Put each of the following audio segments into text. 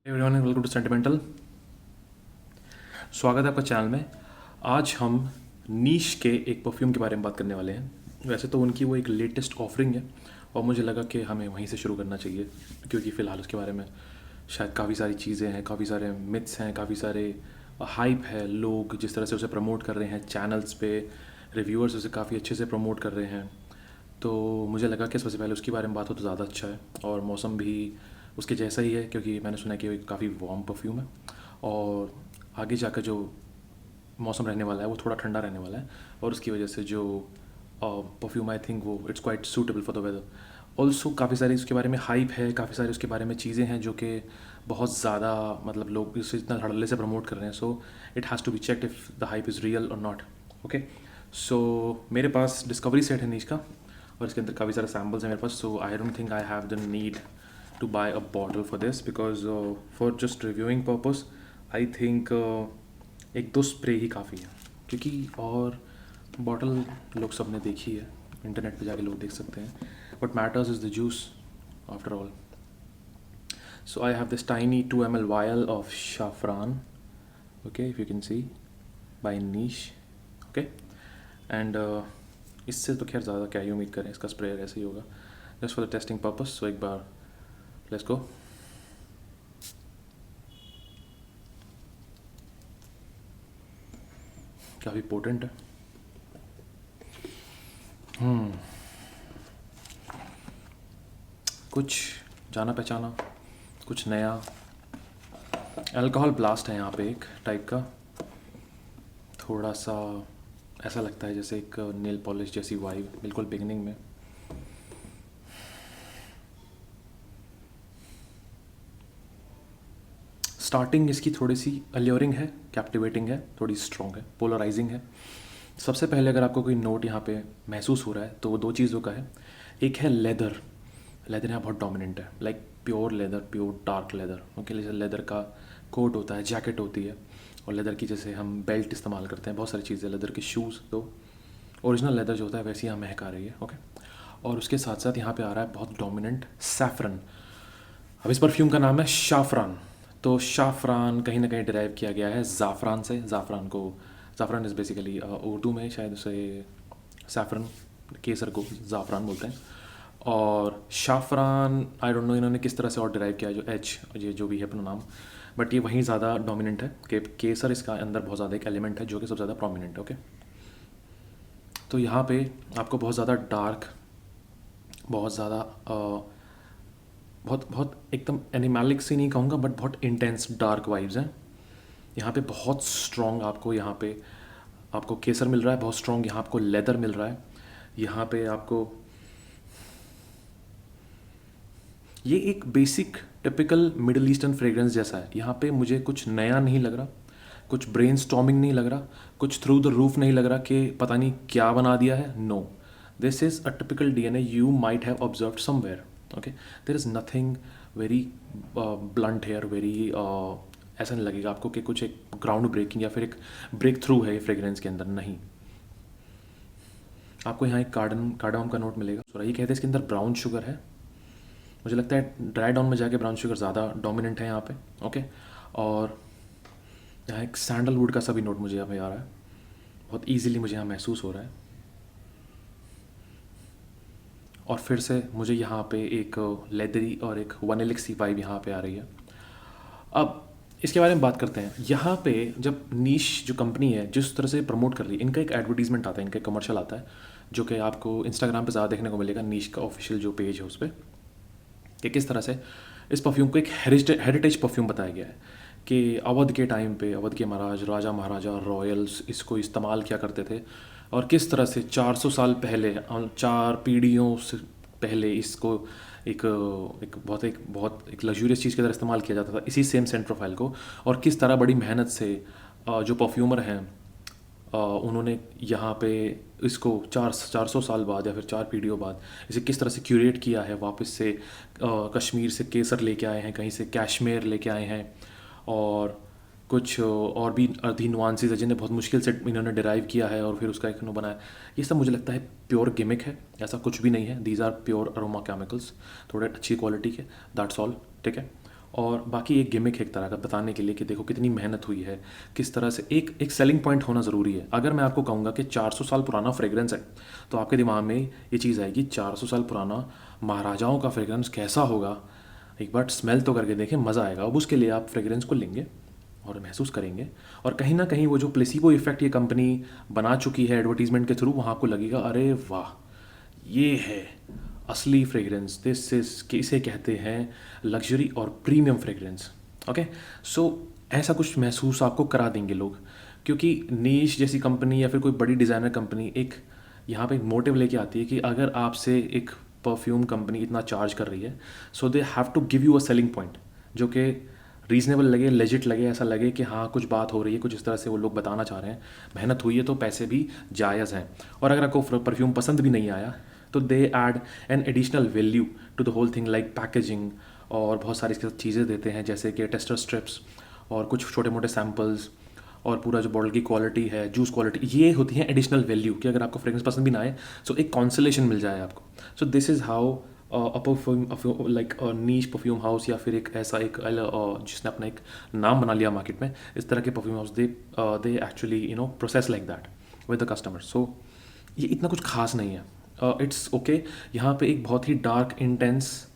Everyone welcome to sentimental. स्वागत है आपका चैनल में। आज हम नीश के एक परफ्यूम के बारे में बात करने वाले हैं। वैसे तो उनकी वो एक लेटेस्ट ऑफरिंग है और मुझे लगा कि हमें वहीं से शुरू करना चाहिए, क्योंकि फ़िलहाल उसके बारे में शायद काफ़ी सारी चीज़ें हैं, काफ़ी सारे मिथ्स हैं, काफ़ी सारे हाइप है। लोग जिस तरह से उसे प्रमोट कर रहे हैं चैनल्स पे, रिव्यूअर्स उसे काफ़ी अच्छे से प्रमोट कर रहे हैं। तो मुझे लगा कि सबसे पहले उसके बारे में बात हो तो ज़्यादा अच्छा है। और मौसम भी उसके जैसा ही है, क्योंकि मैंने सुना है कि वो काफ़ी वार्म परफ्यूम है और आगे जाकर जो मौसम रहने वाला है वो थोड़ा ठंडा रहने वाला है, और उसकी वजह से जो परफ्यूम आई थिंक वो it's quite suitable for the weather. Also काफ़ी सारी उसके बारे में हाइप है, काफ़ी सारी उसके बारे में चीज़ें हैं जो कि बहुत ज़्यादा मतलब लोग इसे इतना धड़ल्ले से प्रमोट कर रहे हैं। So it has to be checked if the hype is real और नॉट। ओके, सो मेरे पास डिस्कवरी सेट है नीच का और इसके अंदर काफ़ी सारे सैम्पल्स हैं मेरे पास। So I don't think I have the need to buy a bottle for this because for just reviewing purpose I think एक दो स्प्रे ही काफ़ी है, क्योंकि और बॉटल लोग सब ने देखी है, इंटरनेट पे जाके लोग देख सकते हैं। what matters is the juice after all. So I have this tiny 2 ml vial of saffron, okay, if you can see, by Niche, okay, and इससे तो खैर ज़्यादा क्या ही उम्मीद करें, इसका स्प्रे ऐसे ही होगा just for the testing purpose. So एक बार लेट्स गो। काफ़ी पोटेंट है। कुछ जाना पहचाना, कुछ नया। अल्कोहल ब्लास्ट है यहाँ पे एक टाइप का, थोड़ा सा ऐसा लगता है जैसे एक नेल पॉलिश जैसी वाइब बिल्कुल बिगनिंग में। स्टार्टिंग इसकी थोड़ी सी अल्योरिंग है, कैप्टिवेटिंग है, थोड़ी स्ट्रॉन्ग है, पोलराइजिंग है। सबसे पहले अगर आपको कोई नोट यहाँ पे महसूस हो रहा है तो वो दो चीज़ों का है। एक है लेदर। लेदर यहाँ बहुत डोमिनेंट है, like pure leather, pure dark leather. Okay, जैसे लेदर का कोट होता है, जैकेट होती है, और लेदर की जैसे हम बेल्ट इस्तेमाल करते हैं, बहुत सारी चीज़ें, लेदर के शूज़, तो ओरिजिनल लेदर जो होता है वैसे यहाँ महक आ रही है। ओके, और उसके साथ साथ यहाँ पे आ रहा है बहुत डोमिनेंट सैफरन। अब इस परफ्यूम का नाम है शाफरान। तो शाफरान कहीं ना कहीं डिराइव किया गया है ज़ाफ़रान से। ज़ाफ़रान इज़ बेसिकली उर्दू में शायद उसे सैफरन, केसर को ज़ाफ़रान बोलते हैं। और शाफरान आई डोंट नो इन्होंने किस तरह से और डिराइव किया, जो एच ये जो भी है अपना नाम, बट ये वहीं ज़्यादा डोमिनेंट है कि केसर इसका अंदर बहुत ज़्यादा एक एलिमेंट है जो कि सबसे ज़्यादा प्रोमिनेंट है। ओके, तो यहाँ पे आपको बहुत ज़्यादा डार्क, बहुत ज़्यादा बहुत बहुत एकदम एनिमैलिक से नहीं कहूँगा, बट बहुत इंटेंस डार्क वाइब्स हैं यहाँ पे। बहुत स्ट्रॉन्ग आपको यहाँ पे आपको केसर मिल रहा है, बहुत स्ट्रॉन्ग यहाँ आपको लेदर मिल रहा है। यहाँ पे आपको ये एक basic typical middle eastern fragrance जैसा है। यहाँ पे मुझे कुछ नया नहीं लग रहा, कुछ ब्रेन स्टॉर्मिंग नहीं लग रहा, कुछ थ्रू द रूफ नहीं लग रहा कि पता नहीं क्या बना दिया है। No, this is a typical DNA you might have observed somewhere. Okay, there is nothing very blunt here, very ऐसा नहीं लगेगा आपको कि कुछ एक ग्राउंड ब्रेकिंग या फिर एक ब्रेक थ्रू है ये फ्रेग्रेंस के अंदर। नहीं, आपको यहाँ एक कार्डमम का नोट मिलेगा। ये कहते हैं इसके अंदर ब्राउन शुगर है। मुझे लगता है ड्राई डाउन में जाके ब्राउन शुगर ज़्यादा डोमिनेंट है यहाँ पे। ओके, और यहाँ एक सैंडलवुड का सभी नोट मुझे यहाँ पे आ रहा है, बहुत ईजीली मुझे यहाँ महसूस हो रहा है। और फिर से मुझे यहाँ पे एक लेदरी और एक वैनिलिक सी वाइब यहाँ पे आ रही है। अब इसके बारे में बात करते हैं। यहाँ पे जब नीश जो कंपनी है जिस तरह से प्रमोट कर रही है, इनका एक एडवर्टीजमेंट आता है, इनका कमर्शियल आता है, जो कि आपको इंस्टाग्राम पे ज़्यादा देखने को मिलेगा, नीश का ऑफिशियल जो पेज है उस पर, कि किस तरह से इस परफ्यूम को एक हेरिटेज परफ्यूम बताया गया है। कि अवध के टाइम पे अवध के महाराज, राजा महाराजा, रॉयल्स इसको इस्तेमाल किया करते थे, और किस तरह से 400 साल पहले, 4 पीढ़ियों से पहले इसको एक बहुत लग्जूरियस चीज़ की तरह इस्तेमाल किया जाता था, इसी सेम सेंट प्रोफाइल को। और किस तरह बड़ी मेहनत से जो परफ्यूमर हैं उन्होंने यहाँ पे इसको 400 साल बाद या फिर 4 पीढ़ियों बाद इसे किस तरह से क्यूरेट किया है। वापस से कश्मीर से केसर लेके आए हैं, कहीं से कैश्मीर लेके आए हैं, और कुछ और भी अर्धी नुआंसेस है जिन्हें बहुत मुश्किल से इन्होंने डिराइव किया है और फिर उसका एक बनाया। ये सब मुझे लगता है प्योर गिमिक है, ऐसा कुछ भी नहीं है। These are pure aroma chemicals, थोड़े अच्छी क्वालिटी के, दैट्स ऑल। ठीक है, और बाकी एक गिमिक है एक तरह का बताने के लिए कि देखो कितनी मेहनत हुई है, किस तरह से एक सेलिंग पॉइंट होना ज़रूरी है। अगर मैं आपको कहूँगा कि 400 साल पुराना फ्रेग्रेंस है, तो आपके दिमाग में ये चीज़ आएगी 400 साल पुराना महाराजाओं का फ्रेग्रेंस कैसा होगा, एक बार स्मेल तो करके देखें, मज़ा आएगा। अब उसके लिए आप फ्रेग्रेंस को लेंगे और महसूस करेंगे, और कहीं ना कहीं वो जो प्लेसिबो इफेक्ट ये कंपनी बना चुकी है एडवर्टीजमेंट के थ्रू, वहाँ आपको लगेगा अरे वाह, ये है असली फ्रेग्रेंस, दिस इज कि इसे कहते हैं लग्जरी और प्रीमियम फ्रेग्रेंस। ओके, सो ऐसा कुछ महसूस आपको करा देंगे लोग, क्योंकि नीश जैसी कंपनी या फिर कोई बड़ी डिज़ाइनर कंपनी एक यहाँ पे एक मोटिव लेके आती है कि अगर आपसे एक परफ्यूम कंपनी इतना चार्ज कर रही है, so they have to give you a selling point जो कि रीजनेबल लगे, लेजिट लगे, ऐसा लगे कि हाँ कुछ बात हो रही है, कुछ इस तरह से वो लोग बताना चाह रहे हैं, मेहनत हुई है तो पैसे भी जायज़ हैं। और अगर आपको परफ्यूम पसंद भी नहीं आया तो they add an additional value to the whole thing, like packaging, और बहुत सारी इसके साथ चीज़ें देते हैं जैसे कि टेस्टर स्ट्रिप्स और कुछ छोटे मोटे सैम्पल्स, और पूरा जो बॉटल की क्वालिटी है, जूस क्वालिटी, ये होती है एडिशनल वैल्यू कि अगर आपको फ्रेग्रेंस पसंद भी ना आए सो एक कॉन्सलेशन मिल जाए आपको। So this is how a perfume like niche perfume house, या फिर एक ऐसा एक जिसने अपना एक नाम बना लिया मार्केट में, इस तरह के perfume house they actually process like that with the customer. So ये इतना कुछ खास नहीं है, इट्स ओके। यहाँ पे एक बहुत ही डार्क इंटेंस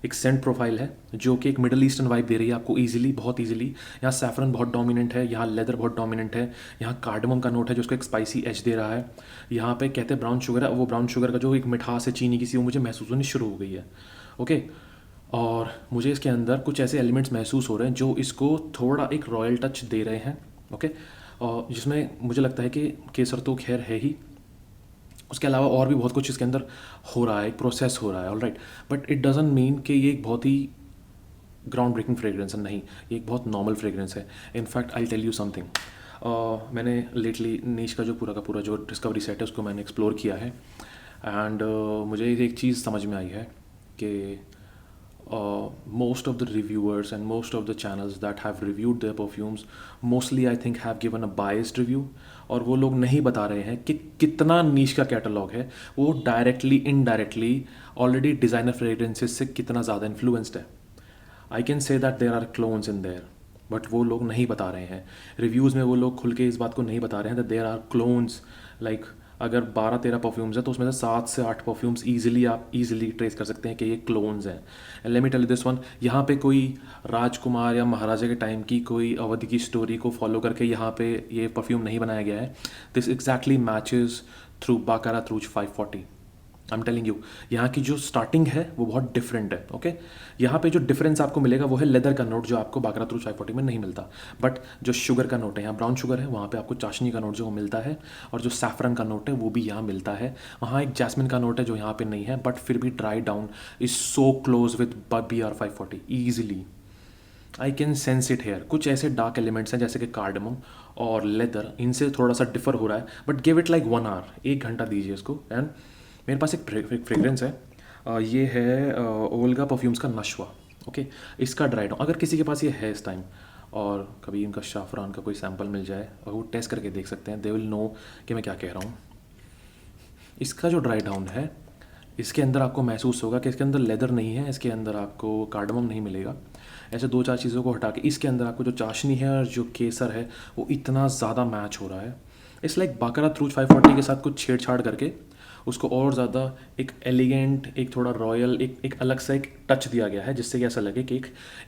एक सेंट प्रोफाइल है जो कि एक मिडल ईस्टर्न वाइब दे रही है आपको ईजिली, बहुत ईजिली। यहाँ सैफरन बहुत डोमिनेंट है, यहाँ लेदर बहुत डोमिनेंट है, यहाँ कार्डमम का नोट है जो उसको एक स्पाइसी एज दे रहा है। यहाँ पे कहते हैं ब्राउन शुगर है, वो ब्राउन शुगर का जो एक मिठास है चीनी की सी, वो मुझे महसूस होनी शुरू हो गई है। ओके, और मुझे इसके अंदर कुछ ऐसे एलिमेंट्स महसूस हो रहे हैं जो इसको थोड़ा एक रॉयल टच दे रहे हैं। ओके, और जिसमें मुझे लगता है कि केसर तो खैर है ही, उसके अलावा और भी बहुत कुछ इसके अंदर हो रहा है, एक प्रोसेस हो रहा है, all right, but it doesn't mean कि ये एक बहुत ही ग्राउंड ब्रेकिंग फ्रेग्रेंस है, नहीं, ये एक बहुत नॉर्मल फ्रेग्रेंस है। In fact I tell you something, मैंने लेटली नीश का पूरा जो डिस्कवरी सेट है उसको मैंने एक्सप्लोर किया है, एंड मुझे एक चीज़ समझ में आई है कि most of the reviewers and most of the channels that have reviewed their perfumes mostly I think have given a biased review, और वो लोग नहीं बता रहे हैं कि कितना नीश का कैटलॉग है, वो directly indirectly already designer fragrances से कितना ज़्यादा इन्फ्लुएंस्ड है। I can say that there are clones in there, but वो लोग नहीं बता रहे हैं रिव्यूज़ में, वो लोग खुल के इस बात को नहीं बता रहे हैं that there are clones. Like अगर 12-13 परफ्यूम्स है तो उसमें से 7 से 8 परफ्यूम्स ईजिली आप ईजिली ट्रेस कर सकते हैं कि ये क्लोन्स हैं। And let me tell you this one, यहाँ पे कोई राजकुमार या महाराजा के टाइम की कोई अवधि की स्टोरी को फॉलो करके यहाँ पे ये परफ्यूम नहीं बनाया गया है। This exactly matches through Baccarat Rouge 540। I am telling you, यहाँ की जो स्टार्टिंग है वो बहुत डिफरेंट है। ओके, यहाँ पे जो डिफरेंस आपको मिलेगा वो है लेदर का नोट जो आपको बाकारात रूज 540 में नहीं मिलता, बट जो शुगर का नोट है, यहाँ ब्राउन शुगर है, वहाँ पे आपको चाशनी का नोट जो मिलता है, और जो सैफरन का नोट है वो भी यहाँ मिलता है। वहाँ एक जैस्मिन का नोट है जो यहाँ पे नहीं है, बट फिर भी dry down is so close with BR 540 easily. I can sense it here. कुछ ऐसे डार्क एलिमेंट्स हैं जैसे कि कार्डमम और लेदर, इनसे थोड़ा सा डिफर हो रहा है, but give it like 1 hour, 1 घंटा दीजिए इसको। एंड मेरे पास एक फ्रेग्रेंस है, ये है ओल्गा परफ्यूम्स का नशवा। ओके, इसका ड्राई डाउन, अगर किसी के पास ये है इस टाइम और कभी इनका शाफरान का कोई सैंपल मिल जाए और वो टेस्ट करके देख सकते हैं, दे विल नो कि मैं क्या कह रहा हूँ। इसका जो ड्राई डाउन है, इसके अंदर आपको महसूस होगा कि इसके अंदर लेदर नहीं है, इसके अंदर आपको कार्डमम नहीं मिलेगा। ऐसे 2-4 चीज़ों को हटा के इसके अंदर आपको जो चाशनी है और जो केसर है वो इतना ज़्यादा मैच हो रहा है। इट्स लाइक बाकारात रूज 540 के साथ कुछ छेड़छाड़ करके उसको और ज़्यादा एक एलिगेंट, एक थोड़ा रॉयल, एक अलग सा एक टच दिया गया है, जिससे कि ऐसा लगे कि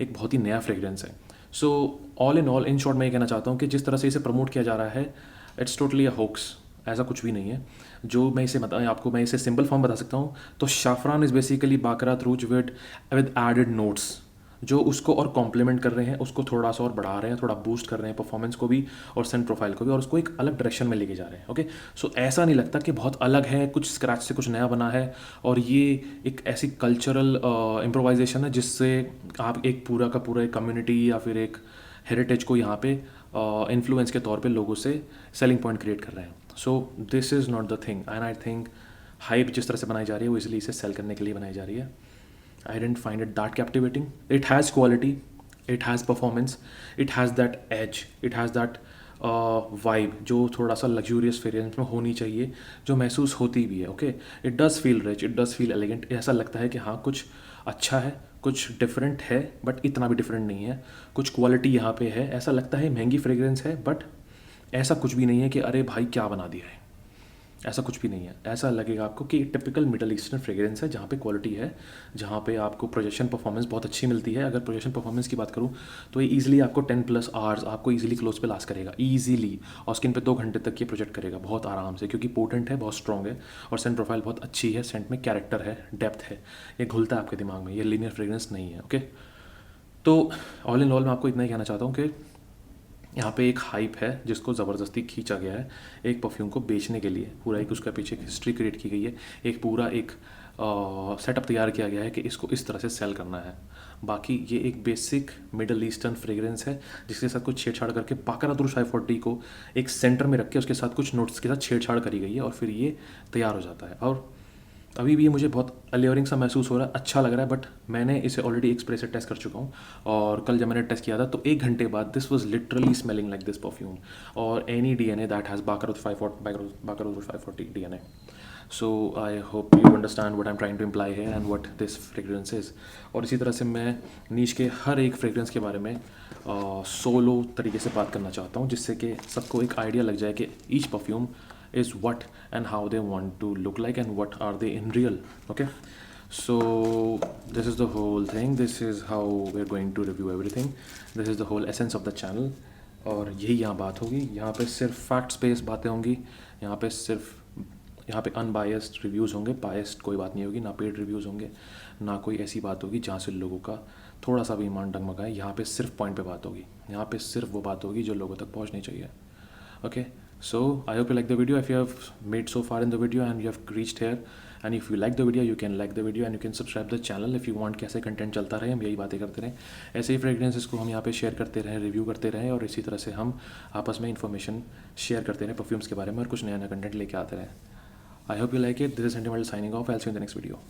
एक बहुत ही नया फ्रेग्रेंस है। सो ऑल इन शॉर्ट मैं ये कहना चाहता हूँ कि जिस तरह से इसे प्रमोट किया जा रहा है, इट्स टोटली अ होक्स, ऐसा कुछ भी नहीं है। जो मैं इसे आपको मैं इसे सिंपल फॉर्म बता सकता हूँ तो शाफरान is basically Baccarat Rouge with added notes जो उसको और कॉम्प्लीमेंट कर रहे हैं, उसको थोड़ा सा और बढ़ा रहे हैं, थोड़ा बूस्ट कर रहे हैं परफॉर्मेंस को भी और सेंट प्रोफाइल को भी, और उसको एक अलग डायरेक्शन में लेके जा रहे हैं। ओके, सो ऐसा नहीं लगता कि बहुत अलग है, कुछ स्क्रैच से कुछ नया बना है, और ये एक ऐसी कल्चरल इम्प्रोवाइजेशन है जिससे आप एक पूरा का पूरा एक कम्युनिटी या फिर एक हेरिटेज को यहाँ पे इन्फ्लुएंस के तौर पे लोगों से सेलिंग पॉइंट क्रिएट कर रहे हैं। So this is not the thing, and I think hype जिस तरह से बनाई जा रही है वो इसलिए इसे सेल करने के लिए बनाई जा रही है। I didn't find it that captivating. It has quality, it has performance, it has that edge, it has that vibe जो थोड़ा सा luxurious फ्रेग्रेंस में होनी चाहिए, जो महसूस होती भी है। Okay, it does feel rich, it does feel elegant, ऐसा लगता है कि हाँ कुछ अच्छा है, कुछ डिफरेंट है बट इतना भी डिफरेंट नहीं है, कुछ क्वालिटी यहाँ पे है, ऐसा लगता है महंगी फ्रेगरेंस है बट ऐसा कुछ भी नहीं है कि अरे भाई क्या बना दिया है, ऐसा कुछ भी नहीं है। ऐसा लगेगा आपको कि टिपिकल मिडल ईस्टर्न फ्रेगरेंस है जहाँ पे क्वालिटी है, जहाँ पे आपको प्रोजेक्शन परफॉर्मेंस बहुत अच्छी मिलती है। अगर प्रोजेक्शन परफॉर्मेंस की बात करूँ तो ये ईजिली आपको 10+ आवर्स आपको ईजिली क्लोज पे लास्ट करेगा ईजिली, और स्किन पे 2 घंटे तक ये प्रोजेक्ट करेगा बहुत आराम से, क्योंकि पोटेंट है, बहुत स्ट्रॉन्ग है और सेंट प्रोफाइल बहुत अच्छी है, सेंट में कैरेक्टर है, डेप्थ है, ये घुलता है आपके दिमाग में, ये लीनियर फ्रेगरेंस नहीं है। ओके, तो ऑल इन ऑल मैं आपको इतना ही कहना चाहता हूँ कि यहाँ पे एक हाइप है जिसको ज़बरदस्ती खींचा गया है एक परफ्यूम को बेचने के लिए, पूरा एक उसका पीछे एक हिस्ट्री क्रिएट की गई है, एक पूरा एक सेटअप तैयार किया गया है कि इसको इस तरह से सेल करना है। बाकी ये एक बेसिक मिडल ईस्टर्न फ्रेग्रेंस है जिसके साथ कुछ छेड़छाड़ करके बाकारातुर 540 को एक सेंटर में रख के उसके साथ कुछ नोट्स के साथ छेड़छाड़ करी गई है और फिर ये तैयार हो जाता है। और अभी भी ये मुझे बहुत अलियरिंग सा महसूस हो रहा है, अच्छा लग रहा है, बट मैंने इसे ऑलरेडी एक स्प्रे से टेस्ट कर चुका हूँ और कल जब मैंने टेस्ट किया था तो 1 घंटे बाद this was literally smelling like this perfume और एनी डीएनए दैट हैज़ बाकारुत 540 DNA. So I hope you understand what I am trying to imply है and what this fragrance is. और इसी तरह से मैं नीश के हर एक फ्रेग्रेंस के बारे में सोलो तरीके से बात करना चाहता हूँ, जिससे कि सबको एक आइडिया लग जाए कि each perfume is what and how they want to look like and what are they in real. Okay, so this is the whole thing, this is how we're going to review everything, this is the whole essence of the channel। और यही यहाँ बात होगी, यहाँ पे सिर्फ facts based बातें होंगी, यहाँ पे सिर्फ यहाँ पे अनबायस्ड रिव्यूज़ होंगे, बायस्ड कोई बात नहीं होगी, ना पेड रिव्यूज़ होंगे, ना कोई ऐसी बात होगी जहाँ से लोगों का थोड़ा सा भी ईमान डगमगाए। यहाँ पे सिर्फ पॉइंट पे बात होगी, यहाँ पे सिर्फ वो बात होगी जो लोगों तक पहुँचनी चाहिए। Okay, so I hope you like the video. If you have made so far in the video and you have reached here, and if you like the video, you can like the video and you can subscribe the channel if you want कि ऐसे content चलता रहे, हम यही बातें करते रहें, ऐसे ही फ्रेग्रेंसेस को हम यहाँ पे शेयर करते रहें, रिव्यू करते रहें और इसी तरह से हम आपस में इन्फॉर्मेशन शेयर करते रहें परफ्यूम्स के बारे में और कुछ नया नया कंटेंट लेके आते रहें। आई hope you like it. This is sentimental signing off. I will see you in the next video.